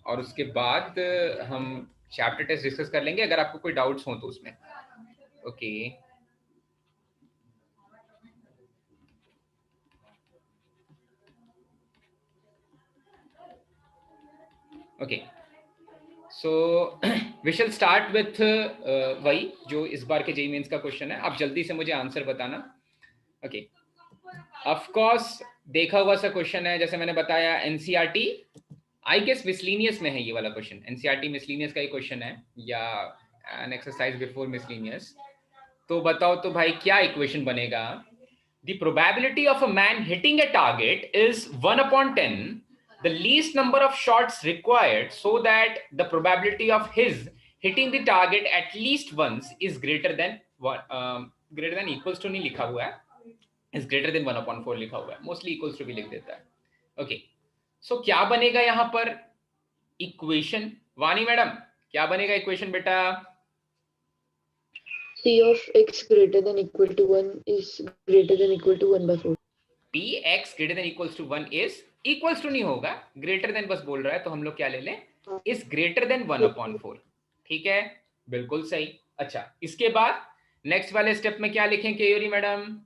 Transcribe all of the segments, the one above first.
और उसके बाद हम चैप्टर टेस्ट डिस्कस कर लेंगे अगर आपको कोई डाउट्स हो तो उसमें। Okay okay so we shall start with वही जो इस बार के जेईई मेंस का क्वेश्चन है। आप जल्दी से मुझे आंसर बताना। ओके ऑफ कोर्स देखा हुआ सा क्वेश्चन है, जैसे मैंने बताया एनसीईआरटी आई गेस मिसलीनियस में है ये वाला क्वेश्चन। एनसीईआरटी मिसलीनियस का ही क्वेश्चन है या एन एक्सरसाइज बिफोर मिसलीनियस। तो बताओ तो भाई क्या इक्वेशन बनेगा। The probability of a man hitting a target is 1/10, the least number of shots required so that the probability of his hitting the target at least once is greater than greater than equals to नहीं लिखा हुआ है, is greater than 1/4 लिखा हुआ है, mostly equals to भी लिख देता है। ओके सो क्या बनेगा यहां पर इक्वेशन। वानी मैडम क्या बनेगा इक्वेशन बेटा। C of x greater than equal to 1 is greater than equal to 1/4. P X greater than equals to 1 is equals to नहीं होगा, ग्रेटर देन बस बोल रहा है, तो हम लोग क्या ले लें, इज ग्रेटर देन 1/4। ठीक है बिल्कुल सही। अच्छा इसके बाद नेक्स्ट वाले स्टेप में क्या लिखें केयूरी madam.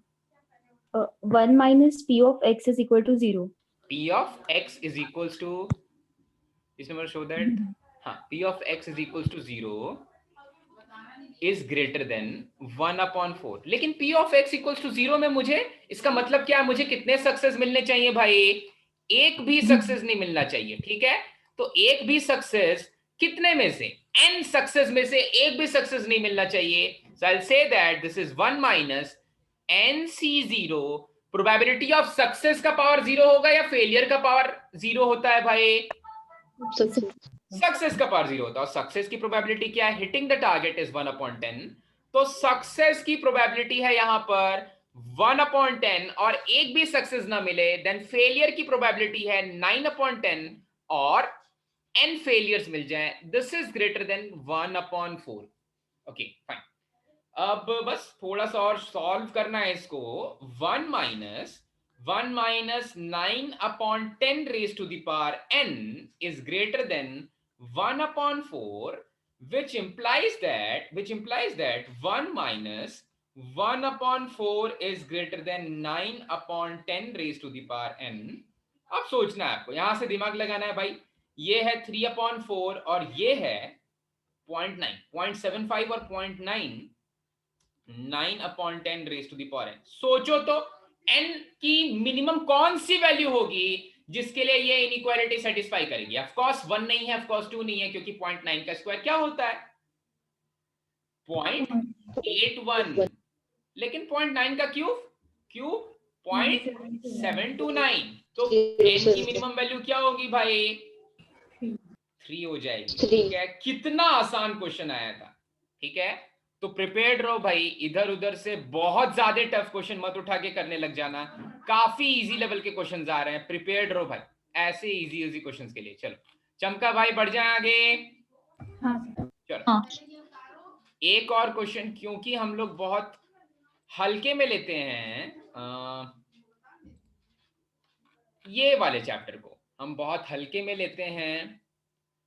1 minus p of x is equal to 0. p of x is equals to, इस नंबर शो दैट, हाँ p of x is equals to 0 is greater than 1/4। लेकिन p of x equals to 0 में मुझे इसका मतलब क्या है, मुझे कितने सक्सेस मिलने चाहिए भाई, एक भी सक्सेस नहीं मिलना चाहिए। ठीक है तो एक भी सक्सेस कितने में से, n सक्सेस में से एक भी सक्सेस नहीं मिलना चाहिए। so I'll say that this is 1 minus nc0। Probability of success का पावर 0 होगा या फेलियर का पावर 0 होता है भाई, सक्सेस का पावर 0 होता है। और सक्सेस की प्रोबेबिलिटी क्या है, हिटिंग द टारगेट इज 1/10। तो सक्सेस की प्रोबेबिलिटी है यहां पर 1/10 और एक भी सक्सेस ना मिले, देन फेलियर की प्रोबेबिलिटी है 9/10 और n फेलियर्स मिल जाए, this is greater than 1/4। Okay fine, अब बस थोड़ा सा और सॉल्व करना है इसको। 1 minus 9/10 raised to the power n is greater than 1/4, which implies that 1 minus 1/4 is greater than 9/10 raised to the power n। अब सोचना है आपको, यहां से दिमाग लगाना है भाई, ये है 3/4 और ये है 0.9, 0.75 और 0.9, 9/10 raise to the power n। सोचो तो n की मिनिमम कौन सी वैल्यू होगी जिसके लिए ये इनइक्वालिटी सेटिस्फाई करेगी। ऑफ कोर्स 1 नहीं है, ऑफ कोर्स 2 नहीं है, क्योंकि 0.9 का स्क्वायर क्या होता है 0.81, लेकिन 0.9 का क्यूब 0.729। तो n की मिनिमम वैल्यू क्या होगी भाई 3 हो जाएगी। ठीक है कितना आसान क्वेश्चन आया था। ठीक है तो प्रिपेयर्ड रहो भाई, इधर उधर से बहुत ज्यादा टफ क्वेश्चन मत उठा के करने लग जाना, काफी इजी लेवल के क्वेश्चंस आ रहे हैं, प्रिपेयर्ड रहो भाई ऐसे इजी इजी क्वेश्चंस के लिए। चलो चमका भाई बढ़ जाए आगे। चलो एक और क्वेश्चन, क्योंकि हम लोग बहुत हल्के में लेते हैं ये वाले चैप्टर को हम बहुत हल्के में लेते हैं,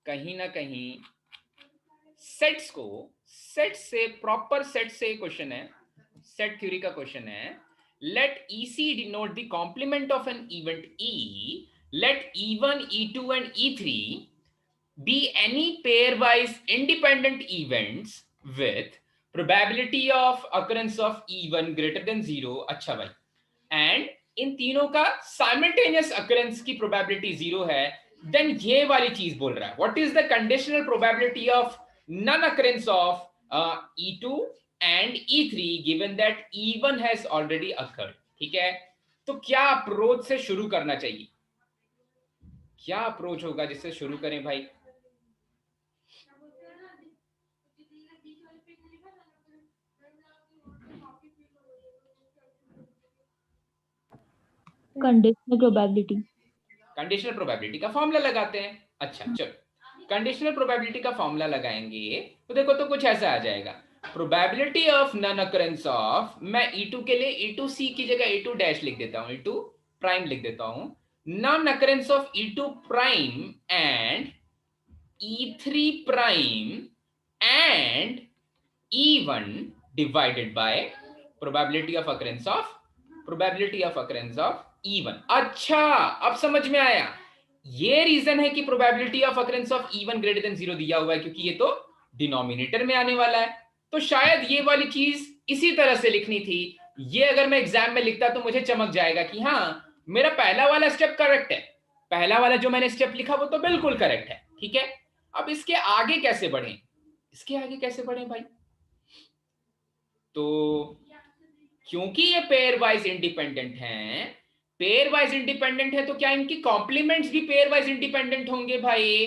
कहीं ना कहीं सेट्स को, सेट से प्रॉपर सेट से क्वेश्चन है, सेट थ्योरी का क्वेश्चन है। Let EC denote the complement of an event E, let E1 E2 and E3 be any pairwise independent events with probability of occurrence of E1 greater than 0। अच्छा भाई, and in तीनों का simultaneous occurrence की probability 0 है, then ये वाली चीज बोल रहा है what is the conditional probability of non occurrence of E2 and E3 given that E1 has already occurred. ठीक है तो क्या अप्रोच से शुरू करना चाहिए, क्या अप्रोच होगा जिससे शुरू करें भाई। कंडीशनल प्रोबेबिलिटी, कंडीशनल प्रोबेबिलिटी का फॉर्मूला लगाते हैं। अच्छा चलो कंडीशनल प्रोबेबिलिटी का फॉर्मूला लगाएंगे तो देखो तो कुछ ऐसा आ जाएगा, probability of non occurrence of, मैं E2 के लिए E2C की जगह E2 डैश लिख देता हूं, E2 प्राइम लिख देता हूं, non occurrence of E2 prime and E3 prime and E1 divided by probability of occurrence of E1। अच्छा, अब समझ में आया। ये रीजन है कि probability of occurrence of E1 greater than 0 दिया हुआ है, क्योंकि ये तो डिनोमिनेटर में आने वाला है। तो शायद ये वाली चीज इसी तरह से लिखनी थी। ये अगर मैं एग्जाम में लिखता तो मुझे चमक जाएगा कि हाँ, मेरा पहला वाला स्टेप करेक्ट है, पहला वाला जो मैंने स्टेप लिखा वो तो बिल्कुल करेक्ट है। ठीक है, अब इसके आगे कैसे बढ़े, भाई? तो क्योंकि ये पेयर वाइज इंडिपेंडेंट है, तो क्या इनकी कॉम्प्लीमेंट्स भी पेयर वाइज इंडिपेंडेंट होंगे भाई?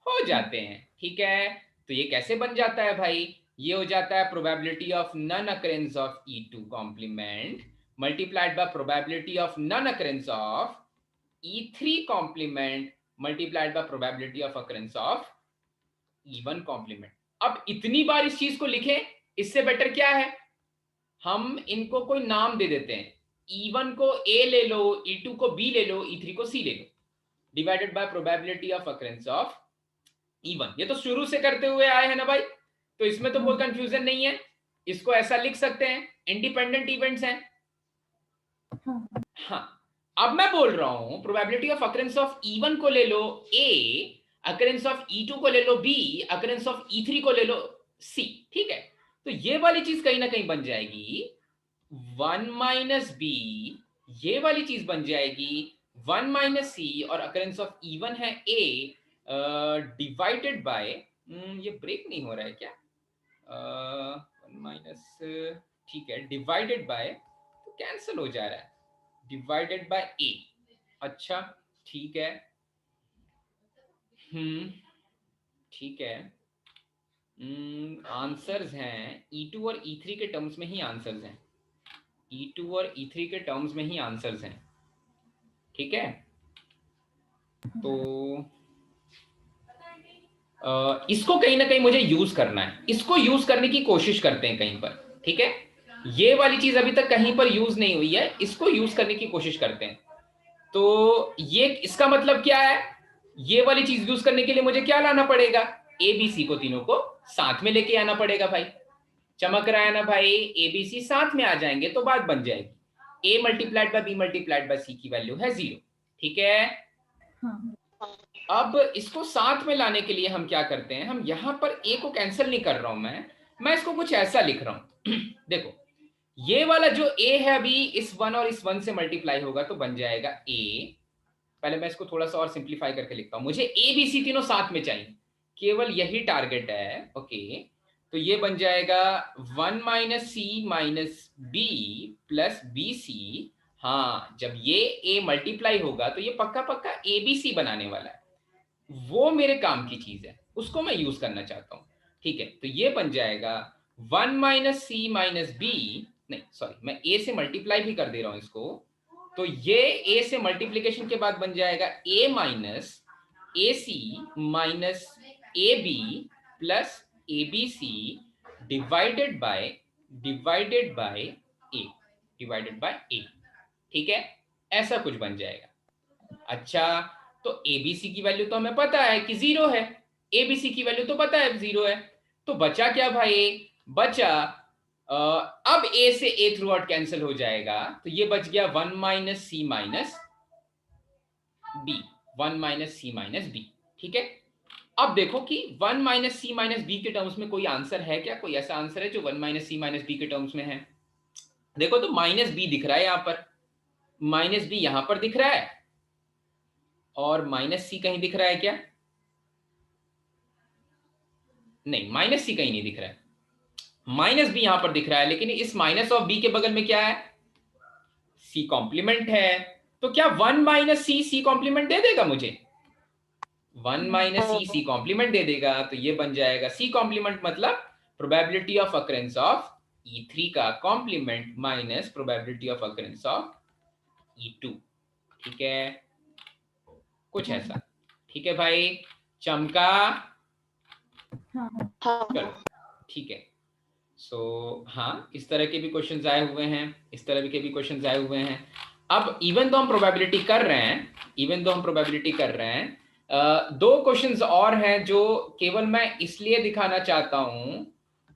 हो जाते हैं। ठीक है, तो ये कैसे बन जाता है भाई? ये हो जाता है probability of non occurrence of E2 complement multiplied by probability of non occurrence of E3 complement multiplied by probability of occurrence of E1 complement. अब इतनी बार इस चीज को लिखें, इससे बेटर क्या है, हम इनको कोई नाम दे देते हैं। E1 को A ले लो, E2 को B ले लो, E3 को C ले लो, divided by probability of occurrence of E1। ये तो शुरू से करते हुए आए हैं ना भाई, तो इसमें तो कोई कंफ्यूजन नहीं है। इसको ऐसा लिख सकते हैं, इंडिपेंडेंट इवेंट्स हैं। हाँ, अब मैं बोल रहा हूं probability of occurrence of E1 को ले लो A, अकरेंस ऑफ E2 को ले लो B, अकरेंस ऑफ E3 को ले लो C। ठीक है, तो ये वाली चीज कहीं ना कहीं बन जाएगी 1 माइनस B, ये वाली चीज बन जाएगी 1 माइनस C, और अकरेंस ऑफ E1 है A डिवाइडेड बाय, ये ब्रेक नहीं हो रहा है क्या? 1 माइनस, ठीक है, डिवाइडेड बाय, तो कैंसिल हो जा रहा है, डिवाइडेड बाय A। अच्छा, ठीक है, ठीक है। आंसर्स हैं E2 और E3 के टर्म्स में ही आंसर्स हैं, E2 और E3 के टर्म्स में ही आंसर्स हैं। ठीक है, तो इसको कहीं ना कहीं मुझे यूज करना है, इसको यूज करने की कोशिश करते हैं कहीं पर। ठीक है, ये वाली चीज अभी तक कहीं पर यूज नहीं हुई है, इसको यूज करने की कोशिश करते हैं। तो ये इसका मतलब क्या है, ये वाली चीज यूज करने के लिए मुझे क्या लाना पड़ेगा, ABC को तीनों को साथ में लेके आना पड़ेगा भाई। चमक रहा है ना भाई, ABC साथ में आ जाएंगे तो बात बन जाएगी। A multiplied by B multiplied by C की वैल्यू है 0। ठीक है, अब इसको साथ में लाने के लिए हम क्या करते हैं, हम यहां पर A को कैंसिल नहीं कर रहा हूं मैं इसको कुछ ऐसा लिख रहा हूं देखो, ये वाला जो A है अभी इस 1 और इस 1 से मल्टीप्लाई होगा तो बन जाएगा A। पहले मैं इसको थोड़ा सा और सिंप्लीफाई करके लिखता हूं, मुझे ABC तीनों साथ में चाहिए, केवल यही टारगेट है। ओके, तो ये बन जाएगा 1 minus C minus B plus BC। हाँ, जब ये A मल्टीप्लाई होगा तो ये पक्का पक्का ABC बनाने वाला है, वो मेरे काम की चीज है, उसको मैं यूज करना चाहता हूं। ठीक है, तो ये बन जाएगा 1 माइनस C माइनस B, नहीं सॉरी, मैं A से मल्टीप्लाई भी कर दे रहा हूं इसको, तो ये A से मल्टीप्लीकेशन के बाद बन जाएगा A minus AC minus AB plus ABC divided by A। ठीक है, ऐसा कुछ बन जाएगा। अच्छा, तो ABC की वैल्यू तो हमें पता है कि 0 है, ABC की वैल्यू तो पता है 0 है, तो बचा क्या भाई, बचा अब A से A थ्रू आउट कैंसिल हो जाएगा, तो ये बच गया 1 minus C minus B, 1 minus C minus B। ठीक है, अब देखो कि 1 माइनस C माइनस B के टर्म्स में कोई आंसर है क्या, कोई ऐसा आंसर है जो 1 माइनस C माइनस B के टर्म्स में है? देखो तो माइनस B दिख रहा है यहां पर, माइनस B यहां पर दिख रहा है, और माइनस C कहीं दिख रहा है क्या? नहीं, माइनस C कहीं नहीं दिख रहा है, माइनस B यहां पर दिख रहा है, लेकिन इस माइनस ऑफ B के बगल में क्या है, C कॉम्प्लीमेंट है। तो क्या 1 माइनस C कॉम्प्लीमेंट दे देगा मुझे? 1 माइनस C कॉम्प्लीमेंट दे देगा, तो ये बन जाएगा C कॉम्प्लीमेंट मतलब probability of occurrence of E3 का complement minus probability of occurrence of E2। ठीक है, कुछ ऐसा। ठीक है भाई, चमका? चलो ठीक है। सो हाँ, इस तरह के भी क्वेश्चंस आए हुए हैं, इस तरह के भी क्वेश्चंस आए हुए हैं। अब इवन तो हम प्रोबेबिलिटी कर रहे हैं, दो क्वेश्चंस और हैं जो केवल मैं इसलिए दिखाना चाहता हूं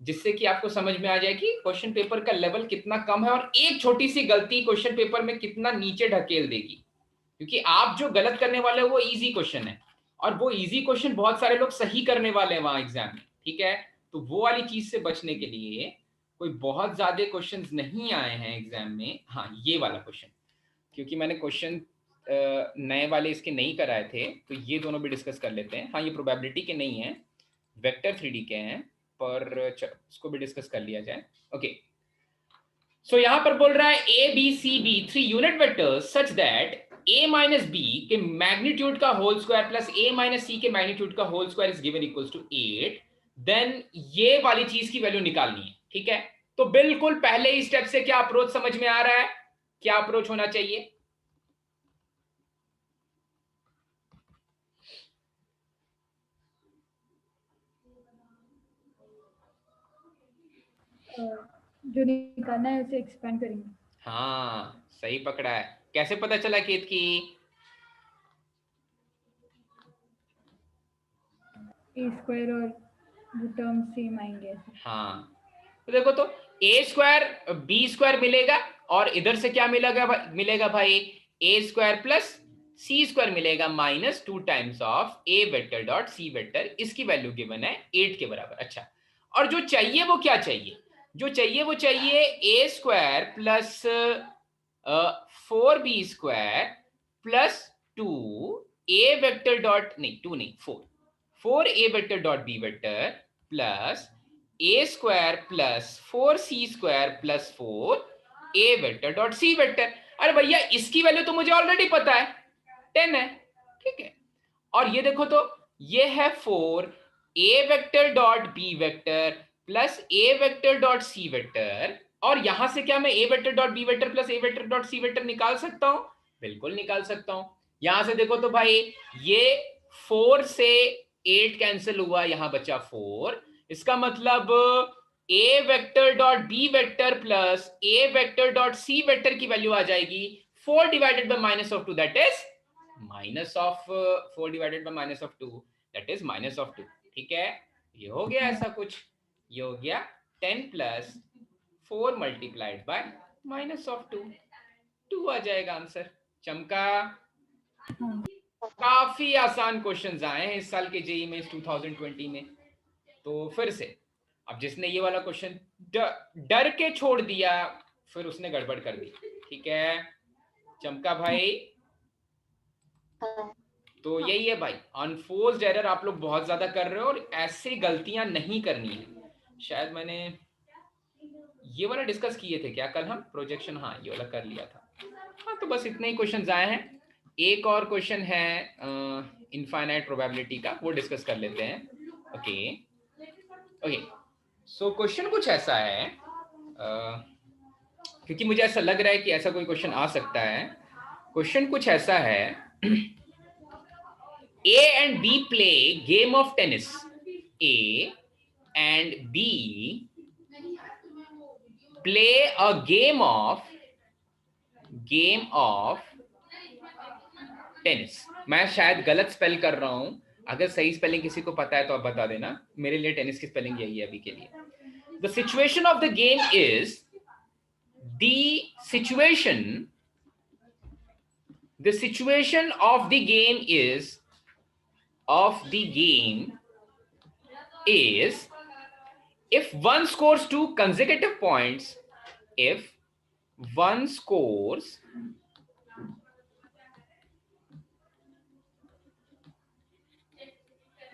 जिससे कि आपको समझ में आ जाए कि क्वेश्चन पेपर का लेवल कितना कम है और एक छोटी सी गलती क्वेश्चन पेपर में कितना नीचे ढकेल देगी। क्योंकि आप जो गलत करने वाले हो वो इजी क्वेश्चन है, और वो इजी क्वेश्चन बहुत सारे लोग सही करने वाले हैं वहां एग्जाम में, ठीक है। तो वो वाली चीज से बचने के लिए कोई बहुत ज्यादा क्वेश्चंस नहीं आए हैं एग्जाम में। हाँ, ये वाला क्वेश्चन, क्योंकि मैंने क्वेश्चन नए वाले इसके नहीं कराए थे, तो ये दोनों भी डिस्कस कर लेते हैं। हाँ, ये प्रोबेबिलिटी के नहीं है, वेक्टर 3D के हैं, पर चलो इसको भी डिस्कस कर लिया जाए। ओके, सो यहां पर बोल रहा है A B C be 3 unit vectors such that a minus B के मैग्नीट्यूड का whole square plus a minus C के मैग्नीट्यूड का whole square is given equals to 8, then ये वाली चीज की वैल्यू निकालनी है, ठीक है। तो बिल्कुल पहले ही स्टेप से क्या अप्रोच समझ में आ रहा है, क्या अप्रोच होना चाहिए? जो निकालना है उसे एक्सपेंड करेंगे। हाँ, सही पकड़ा है। कैसे पता चला केत की? ए स्क्वायर और वो टर्म सेम आएंगे। हाँ, तो देखो, तो ए स्क्वायर बी स्क्वायर मिलेगा और इधर से क्या मिलेगा भाई, A square plus C square मिलेगा minus 2 times of A vector dot C vector. इसकी वैल्यू गिवन है 8 के बराबर। अच्छा, और जो चाहिए वो क्या चाहिए? जो चाहिए वो चाहिए A square plus 4b square plus 2 A vector dot, नहीं 2 नहीं 4 A vector dot B vector plus A square plus 4c square plus 4 A vector dot C vector. अरे भैया, इसकी वैल्यू तो मुझे ऑलरेडी पता है, 10 है, ठीक है। और ये देखो, तो ये है 4 A vector dot B vector plus A vector dot C vector, और यहां से क्या मैं A vector dot B vector plus A vector dot C vector निकाल सकता हूं? बिल्कुल निकाल सकता हूं। यहां से देखो तो भाई, ये 4 से 8 कैंसिल हुआ, यहां बचा 4। इसका मतलब A vector dot B vector plus A vector dot C vector की वैल्यू आ जाएगी 4 divided by minus of 2, that is minus of 4 divided by minus of 2, that is minus of 2, ठीक है। ये हो गया ऐसा कुछ, ये हो गया 10 plus 4 multiplied by minus of 2, 2 आ जाएगा आंसर। चमका? काफी आसान क्वेश्चंस आए हैं इस साल के जेईई में 2020 में। तो फिर से, अब जिसने ये वाला क्वेश्चन डर के छोड़ दिया, फिर उसने गड़बड़ कर दी, ठीक है। चमका भाई? तो यही है भाई, अनफोर्स्ड एरर आप लोग बहुत ज्यादा कर रहे हो और ऐसे गलतियां नहीं करनी है। शायद मैंने ये वाला डिस्कस किए थे क्या कल हम, प्रोजेक्शन? हाँ, ये वाला कर लिया था। हाँ, तो बस इतने ही क्वेश्चन आए हैं। एक और क्वेश्चन है इनफाइनाइट प्रोबेबिलिटी का, वो डिस्कस कर लेते हैं। ओके ओके, सो क्वेश्चन कुछ ऐसा है, क्योंकि मुझे ऐसा लग रहा है कि ऐसा कोई क्वेश्चन आ सकता है। क्वेश्चन कुछ ऐसा है, A and B play game of tennis. A and B play a game of tennis. मैं शायद गलत स्पेल कर रहा हूं, अगर सही स्पेलिंग किसी को पता है तो आप बता देना। मेरे लिए टेनिस की स्पेलिंग यही है अभी के लिए। The situation of the game is, the situation of the game is if one scores 2 consecutive points, if one scores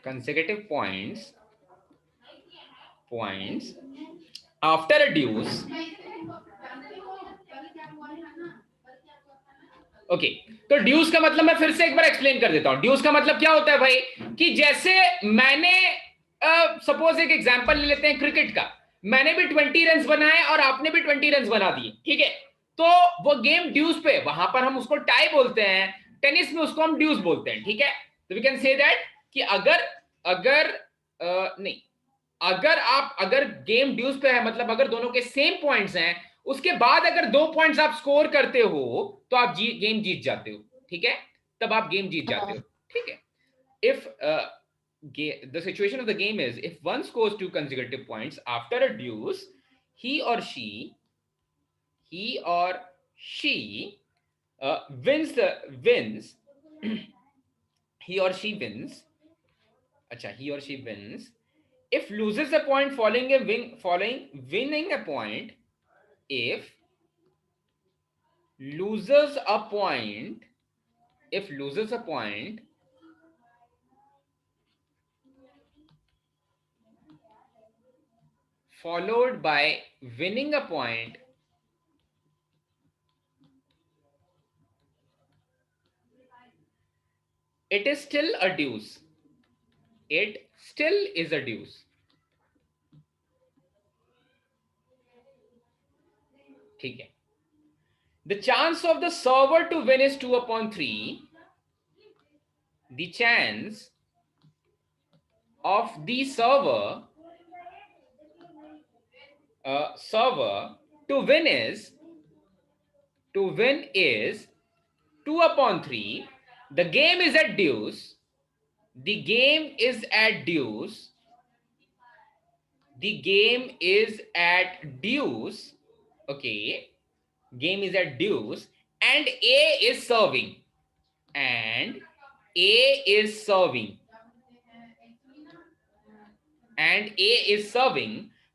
consecutive points after a deuce, okay तो ड्यूस का मतलब मैं फिर से एक बार एक्सप्लेन कर देता हूं। ड्यूस का मतलब क्या होता है भाई, कि जैसे मैंने सपोज एक एग्जांपल ले लेते हैं क्रिकेट का, मैंने भी 20 रन बनाए और आपने भी 20 रन बना दिए, ठीक है। तो वो गेम ड्यूस पे, वहां पर हम उसको टाई बोलते हैं, टेनिस में उसको हम ड्यूस बोलते हैं, ठीक है। तो वी कैन से दैट कि अगर गेम ड्यूस पे है, मतलब अगर दोनों के सेम पॉइंट्स हैं, उसके बाद अगर 2 पॉइंट्स आप स्कोर करते हो तो आप गेम जीत जाते हो, ठीक है। तब आप गेम जीत जाते हो, ठीक है। if the situation of the game is if one scores 2 consecutive points after a deuce, he or she wins he or she wins. He or she wins if loses a point following winning a point. If loses a point followed by winning a point, it is still a deuce. It still is a deuce. ठीक है. The chance of the server to win is 2/3. The chance of the server to win is 2/3. The game is at deuce. The game is at deuce. Okay. Game is at deuce and A is serving.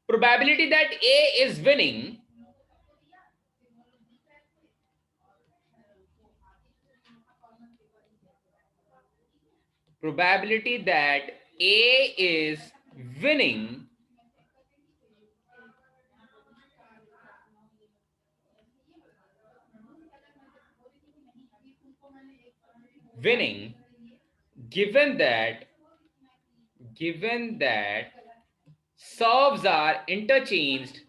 Probability that A is winning given that serves are interchanged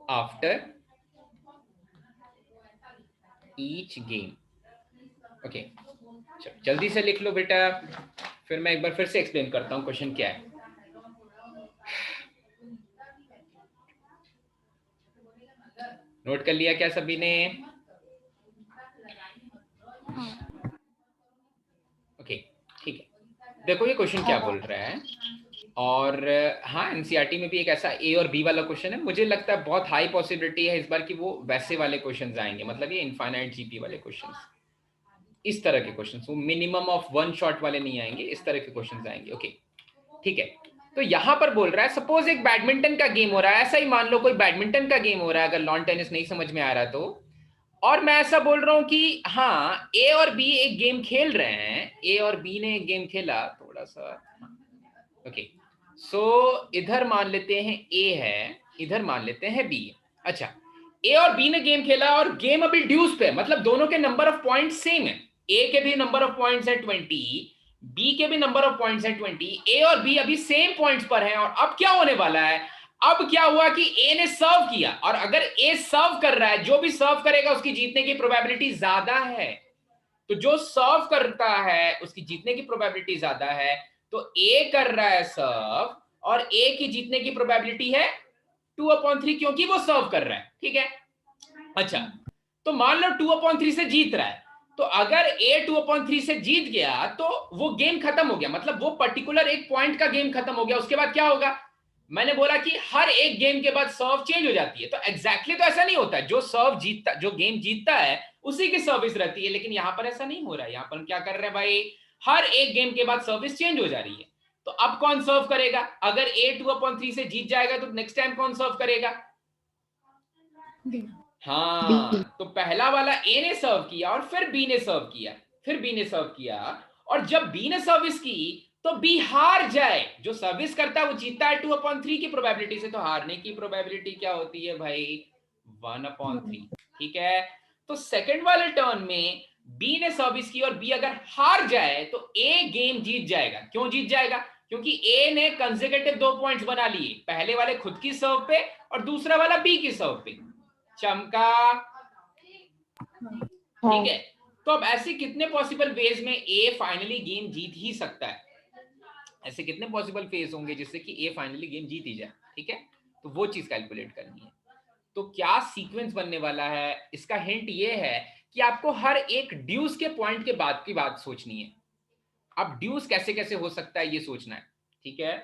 after each game. Okay, जल्दी से लिख लो बेटा, फिर मैं एक बार फिर से explain करता हूं क्वेश्चन क्या है. नोट कर लिया क्या सभी ने? ओके, ठीक है. देखो ये क्वेश्चन क्या बोल रहा है. और हाँ, एनसीईआरटी में भी एक ऐसा ए और बी वाला क्वेश्चन है. मुझे लगता है बहुत हाई पॉसिबिलिटी है इस बार कि वो वैसे वाले क्वेश्चंस आएंगे, मतलब ये इनफाइनाइट जीपी वाले क्वेश्चंस, इस तरह के क्वेश्चंस. वो मिनिमम ऑफ 1 शॉट वाले नहीं आएंगे, इस तरह के क्वेश्चंस आएंगे. ओके, ठीक है. तो यहां पर बोल रहा है सपोज एक बैडमिंटन का गेम हो रहा है. ऐसा ही मान लो कोई बैडमिंटन का गेम हो रहा है, अगर लॉन टेनिस नहीं समझ में आ रहा तो. और मैं ऐसा बोल रहा हूं कि हाँ, ए और बी एक गेम खेल रहे हैं. ए और बी ने एक गेम खेला थोड़ा सा. ओके, सो इधर मान लेते हैं ए है, इधर मान लेते हैं बी. अच्छा, ए और बी ने गेम खेला और गेम अभी ड्यूस पे, मतलब दोनों के नंबर ऑफ पॉइंट्स सेम है. ए के भी नंबर ऑफ पॉइंट्स है 20, बी के भी नंबर ऑफ पॉइंट्स है 20. ए और बी अभी सेम पॉइंट्स पर हैं. और अब क्या होने वाला है, अब क्या हुआ कि ए ने सर्व किया, और अगर ए सर्व कर रहा है, जो भी सर्व करेगा उसकी जीतने की प्रोबेबिलिटी ज्यादा है. तो जो सर्व करता है उसकी जीतने की प्रोबेबिलिटी ज्यादा है. तो ए कर रहा है सर्व और ए की जीतने की प्रोबेबिलिटी है 2/3, क्योंकि वो सर्व कर रहा है. ठीक है. अच्छा, तो मान लो 2/3 से जीत रहा है. तो अगर ए 2/3 से जीत गया तो वो गेम खत्म हो गया, मतलब वो पर्टिकुलर एक पॉइंट का गेम खत्म हो गया. उसके बाद क्या होगा, मैंने बोला कि हर एक गेम के बाद सर्व चेंज हो जाती है. तो एग्जैक्टली तो ऐसा नहीं होता है. जो गेम जीतता है उसी की सर्विस रहती है, लेकिन यहां पर ऐसा नहीं हो रहा है. यहां पर हम क्या कर रहे हैं भाई, हर एक गेम के बाद सर्विस चेंज हो जा रही है. तो अब कौन सर्व करेगा, अगर ए 2/3 से जीत जाएगा तो नेक्स्ट टाइम कौन सर्व करेगा? हाँ, तो पहला वाला ए ने सर्व किया और फिर बी ने सर्व किया, और जब बी ने सर्विस की तो बी हार जाए. जो सर्विस करता है वो जीतता है 2/3 की प्रोबेबिलिटी से. तो हारने की प्रोबेबिलिटी क्या होती है भाई, 1/3. ठीक है. तो सेकंड वाले टर्न में बी ने सर्विस की और बी अगर हार जाए तो ए गेम जीत जाएगा. क्यों जीत जाएगा? क्योंकि ए ने कंसेक्यूटिव 2 पॉइंट्स बना लिए, पहले वाले खुद की सर्व पे और दूसरा वाला बी की सर्व पे. चमका? ठीक है. तो अब ऐसे कितने पॉसिबल वेज में ए फाइनली गेम जीत ही सकता है? ऐसे कितने पॉसिबल फेज होंगे जिससे कि ए फाइनली गेम जीत ही जाए? ठीक है, तो वो चीज कैलकुलेट करनी है. तो क्या सीक्वेंस बनने वाला है, इसका हिंट ये है कि आपको हर एक ड्यूस के पॉइंट के बाद की बात सोचनी है। अब ड्यूस कैसे कैसे हो सकता है ये सोचना है, ठीक है।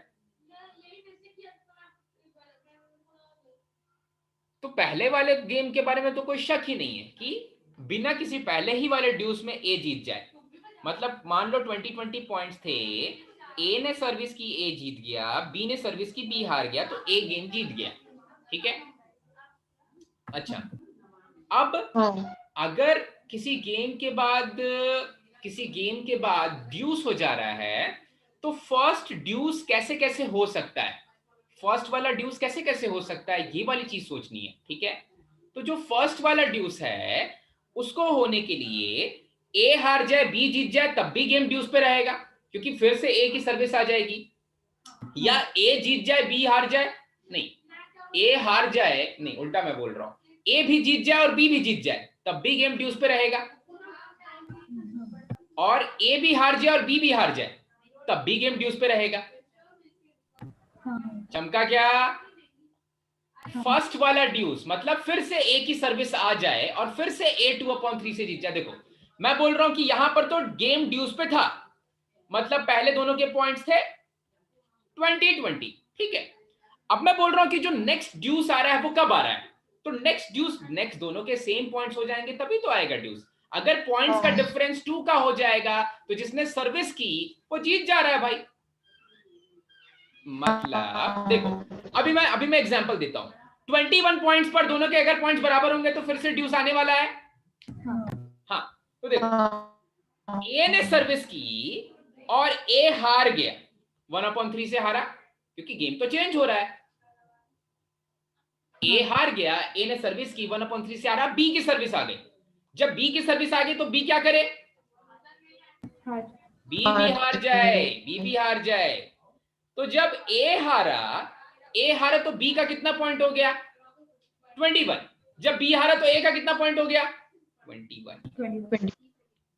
तो पहले वाले गेम के बारे में तो कोई शक ही नहीं है कि बिना किसी पहले ही वाले ड्यूस में ए जीत जाए। मतलब मान लो 20-20 पॉइंट्स थे, ए ने सर्विस की, ए जीत गया, बी ने सर्विस की, बी हार गया, तो ए गेम जीत गया, ठीक है। अच्छा, अब हाँ अगर किसी गेम के बाद ड्यूस हो जा रहा है, तो फर्स्ट ड्यूस कैसे कैसे हो सकता है, फर्स्ट वाला ड्यूस कैसे कैसे हो सकता है, ये वाली चीज सोचनी है, ठीक है। तो जो फर्स्ट वाला ड्यूस है उसको होने के लिए ए हार जाए बी जीत जाए तब भी गेम ड्यूस पे रहेगा, क्योंकि फिर से ए की सर्विस आ जाएगी, या ए जीत जाए बी हार जाए, नहीं, ए हार जाए, नहीं उल्टा मैं बोल रहा हूं, ए भी जीत जाए और बी भी जीत जाए तब भी गेम ड्यूस पे रहेगा, और ए भी हार जाए और बी भी हार जाए तब भी गेम ड्यूस पे रहेगा। चमका क्या? फर्स्ट वाला ड्यूस मतलब फिर से ए की सर्विस आ जाए और फिर से ए 2/3 से जीत जाए। देखो मैं बोल रहा हूं कि यहां पर तो गेम ड्यूस पे था, मतलब पहले दोनों के पॉइंट्स थे 20-20, ठीक है। अब मैं बोल रहा हूं कि जो नेक्स्ट ड्यूस आ रहा है वो कब आ रहा है, तो नेक्स्ट ड्यूस, नेक्स्ट दोनों के सेम पॉइंट्स हो जाएंगे तभी तो आएगा ड्यूस। अगर पॉइंट्स का डिफरेंस 2 का हो जाएगा तो जिसने सर्विस की वो जीत जा रहा है भाई। मतलब देखो अभी मैं एग्जांपल देता हूं, 21 पॉइंट्स पर दोनों के अगर पॉइंट्स बराबर होंगे तो फिर से ड्यूस आने वाला है। हाँ तो देखो ए ने सर्विस की और ए हार गया, 1/3 से हारा, क्योंकि गेम तो चेंज हो रहा है। ए हार गया, ए ने सर्विस की, 1/3 से हारा, बी की सर्विस आ गई। जब बी की सर्विस आ गई तो बी क्या करे, बी भी हार जाए, बी भी हार जाए। तो जब ए हारा तो बी का कितना पॉइंट हो गया, 21। जब बी हारा तो ए का कितना पॉइंट हो गया, 21।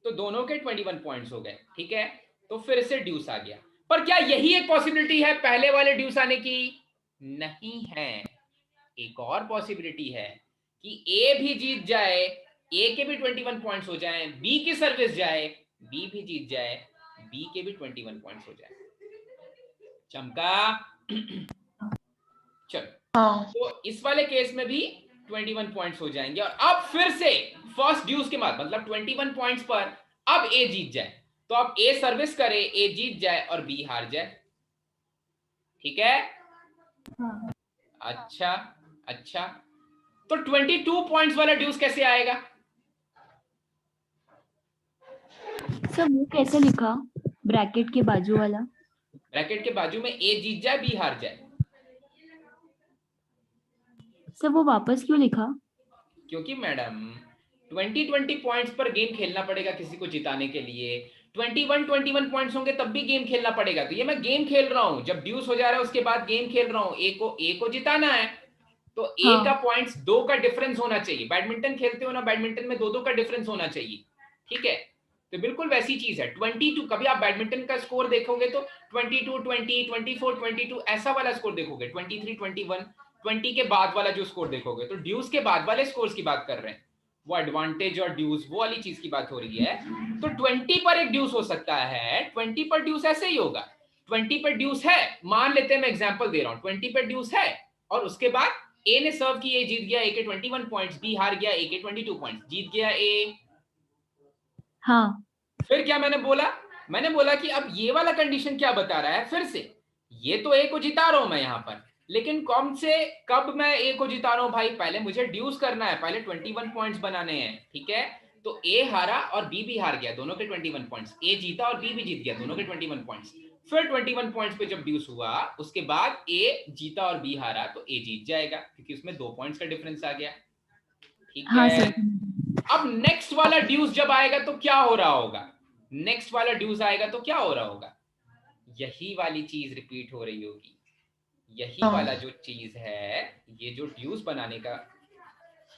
तो दोनों के 21 पॉइंट्स हो गए, ठीक है। तो फिर से ड्यूस आ गया। पर क्या यही एक पॉसिबिलिटी है पहले वाले ड्यूस आने की? नहीं है। एक और पॉसिबिलिटी है कि ए भी जीत जाए, ए के भी 21 पॉइंट्स हो जाएं, बी की सर्विस जाए, बी भी जीत जाए, बी के भी 21 पॉइंट्स हो जाए। चमका? चलो तो इस वाले केस में भी 21 पॉइंट्स हो जाएंगे, और अब फिर से फर्स्ट ड्यूस के बाद मतलब 21 पॉइंट्स पर अब ए जीत जाए, तो अब ए सर्विस करे, ए जीत जाए और बी हार जाए, ठीक है। अच्छा अच्छा, तो 22 पॉइंट्स वाला ड्यूस कैसे आएगा? सर वो कैसे लिखा, ब्रैकेट के बाजू वाला? ब्रैकेट के बाजू में ए जीत जाए बी हार जाए। सर वो वापस क्यों लिखा? क्योंकि मैडम 20-20 पॉइंट्स पर गेम खेलना पड़ेगा किसी को जिताने के लिए, 21 पॉइंट्स होंगे तब भी गेम खेलना पड़ेगा। तो ये मैं गेम खेल रहा हूं, जब ड्यूस हो जा रहा है उसके बाद गेम खेल रहा हूं, ए को जिताना है, तो ए का पॉइंट्स 2 का डिफरेंस होना चाहिए। बैडमिंटन खेलते हो ना, बैडमिंटन में 2-2 का डिफरेंस होना चाहिए, ठीक है। तो बिल्कुल वैसी चीज है। 22, कभी आप बैडमिंटन का स्कोर देखोगे तो 22-20, 24-22 ऐसा वाला स्कोर देखोगे, 23-21, 20 के बाद वाला जो स्कोर देखोगे, तो ड्यूस के बाद वाले स्कोर्स की बात कर रहे हैं, वो एडवांटेज और ड्यूस वो वाली चीज की बात हो रही है। तो 20 पर एक ड्यूस हो सकता है, 20 पर ड्यूस ऐसे ही होगा। 20 पर ड्यूस है, मान लेते हैं, मैं एग्जांपल दे रहा हूं, 20 पर ड्यूस है और उसके बाद ए ने सर्व की, ए जीत गया, ए के 21 पॉइंट्स, बी हार गया, ए के 22 पॉइंट्स, जीत गया ए। हाँ। फिर क्या मैंने बोला कि अब ये वाला कंडीशन क्या बता रहा है, फिर से ये तो ए को जिता रहा हूं मैं यहां पर, लेकिन कब मैं ए को जिता रहा हूं भाई, पहले मुझे ड्यूस करना है, पहले 21 पॉइंट्स बनाने हैं, ठीक है। तो ए हारा और बी भी हार गया, दोनों के 21 पॉइंट्स, ए जीता और बी भी जीत गया, दोनों के 21 पॉइंट्स। फिर 21 पॉइंट्स पे जब ड्यूस हुआ उसके बाद ए जीता और बी हारा, तो ए जीत जाएगा क्योंकि उसमें 2 पॉइंट्स का डिफरेंस आ गया, ठीक हाँ है। सर। अब नेक्स्ट वाला ड्यूस जब आएगा तो क्या हो रहा होगा, नेक्स्ट वाला ड्यूस आएगा तो क्या हो रहा होगा, यही वाली चीज रिपीट हो रही होगी। यही वाला जो चीज है, ये जो ड्यूस बनाने का,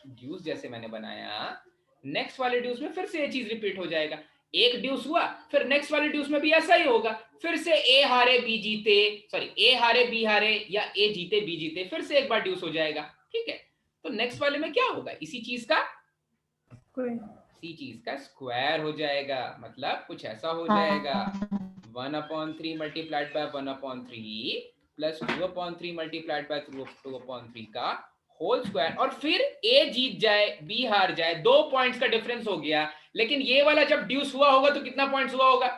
ड्यूस जैसे मैंने बनाया, नेक्स्ट वाले ड्यूस में फिर से ये चीज रिपीट हो जाएगा। एक ड्यूस हुआ, फिर नेक्स्ट वाले ड्यूस में भी ऐसा ही होगा, फिर से ए हारे बी जीते, सॉरी ए हारे बी हारे, या ए जीते बी जीते, फिर से एक बार ड्यूस हो जाएगा, ठीक है। तो नेक्स्ट वाले में क्या होगा, इसी चीज का स्क्वायर। स्क्वायर हो जाएगा, मतलब कुछ ऐसा हो जाएगा 1/3 multiplied by 1/3 plus 2/3 multiplied by 2/3 का होल स्क्वायर, और फिर ए जीत जाए बी हार जाए, 2 पॉइंट्स का डिफरेंस हो गया। लेकिन ये वाला जब ड्यूस हुआ होगा तो कितना पॉइंट्स हुआ होगा?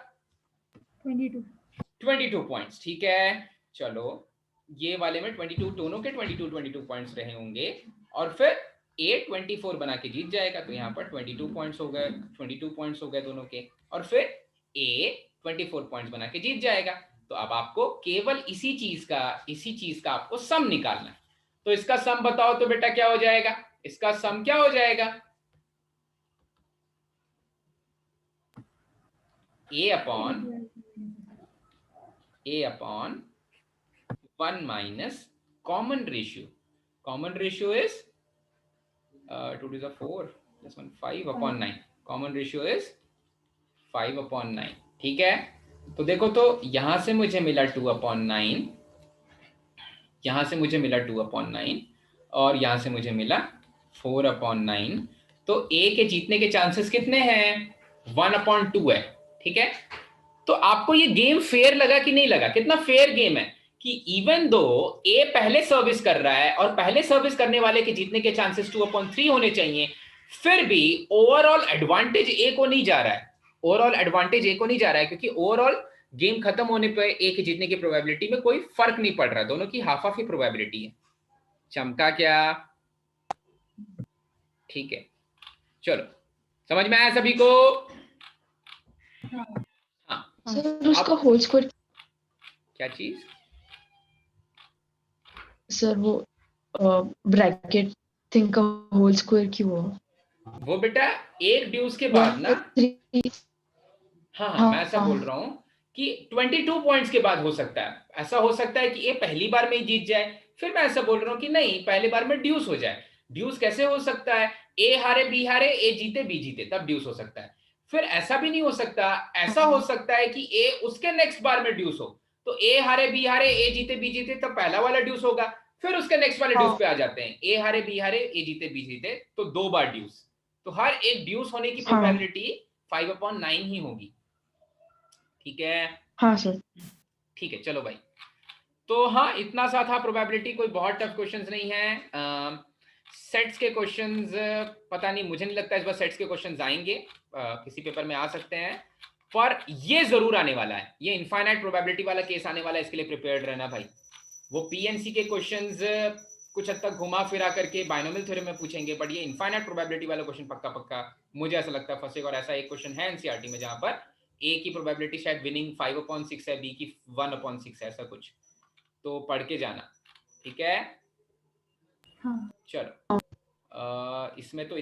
22 पॉइंट्स। ठीक है, चलो ये वाले में 22, दोनों के 22 पॉइंट्स रहे होंगे, और फिर ए 24 बना के जीत जाएगा, तो यहाँ पर 22 पॉइंट्स हो गए, 22 पॉइंट्स हो गए दोनों के, और फिर ए 24 पॉइंट्स बना के जीत जाएगा। तो अब आपको केवल इसी चीज का आपको सम निकालना है। तो इसका सम बताओ तो बेटा क्या हो जाएगा, इसका सम क्या हो जाएगा? A upon 1 minus common ratio is 2 to the 4 this one 5/9, common ratio is 5/9। ठीक है, तो देखो तो यहां से मुझे मिला 2/9, यहां से मुझे मिला 2/9, और यहां से मुझे मिला 4/9। तो ए के जीतने के चांसेस कितने हैं? 1/2 है। ठीक है, तो आपको ये गेम फेयर लगा कि नहीं लगा? कितना फेयर गेम है कि इवन दो ए पहले सर्विस कर रहा है और पहले सर्विस करने वाले के जीतने के चांसेस 2/3 होने चाहिए, फिर भी ओवरऑल एडवांटेज ए को नहीं जा रहा है, क्योंकि ओवरऑल गेम खत्म होने पर ए के जीतने की प्रोबेबिलिटी में कोई फर्क नहीं पड़ रहा, दोनों की हाफ हाफ ही प्रोबेबिलिटी है। चमका क्या? ठीक है, चलो समझ में आया सभी को? हाँ सर उसका होल स्क्वायर, क्या चीज? सर वो ब्रैकेट थिंग का होल स्क्वायर क्यों हुआ? वो बेटा एक ड्यूस के बाद ना, 1/3। हाँ मैं ऐसा बोल रहा हूं कि 22 पॉइंट्स के बाद हो सकता है, ऐसा हो सकता है कि ए पहली बार में ही जीत जाए। फिर मैं ऐसा बोल रहा हूं कि नहीं, पहली बार में ड्यूस हो जाए। ड्यूस कैसे हो सकता है? ए हारे बी हारे, ए जीते बी जीते, तब ड्यूस हो सकता है। फिर ऐसा भी नहीं हो सकता, ऐसा हो सकता है कि ए उसके नेक्स्ट बार में ड्यूस हो, तो ए हारे बी हारे, ए जीते बी जीते, तब पहला वाला ड्यूस होगा। फिर उसके नेक्स्ट वाले ड्यूस पे आ जाते हैं, ए हारे बी हारे, ए जीते बी जीते, तो 2 बार ड्यूस। तो हर एक ड्यूस होने की प्रोबेबिलिटी 5/9 ही होगी। ठीक है? हाँ सर। ठीक है, चलो भाई, तो हाँ इतना सा था प्रोबेबिलिटी, कोई बहुत टफ क्वेश्चंस नहीं है। सेट्स के क्वेश्चंस पता नहीं, मुझे नहीं लगता इस बार सेट्स के क्वेश्चंस आएंगे, किसी पेपर में आ सकते हैं, पर ये जरूर आने वाला है, ये इनफाइनाइट प्रोबेबिलिटी वाला केस आने वाला है, इसके लिए प्रिपेयर्ड रहना भाई। वो पीएनसी के क्वेश्चंस कुछ हद तक घुमा फिरा करके बाइनोमियल थ्योरम में पूछेंगे, बट ये इनफाइनाइट प्रोबेबिलिटी वाला क्वेश्चन पक्का मुझे ऐसा लगता है फंसेगा। और ऐसा एक क्वेश्चन है एनसीईआरटी में जहां पर ए की प्रोबेबिलिटी शायद विनिंग 5/6 है, बी की 1/6 है, ऐसा कुछ, तो पढ़ के जाना। ठीक है, हाँ। चलो इसमें तो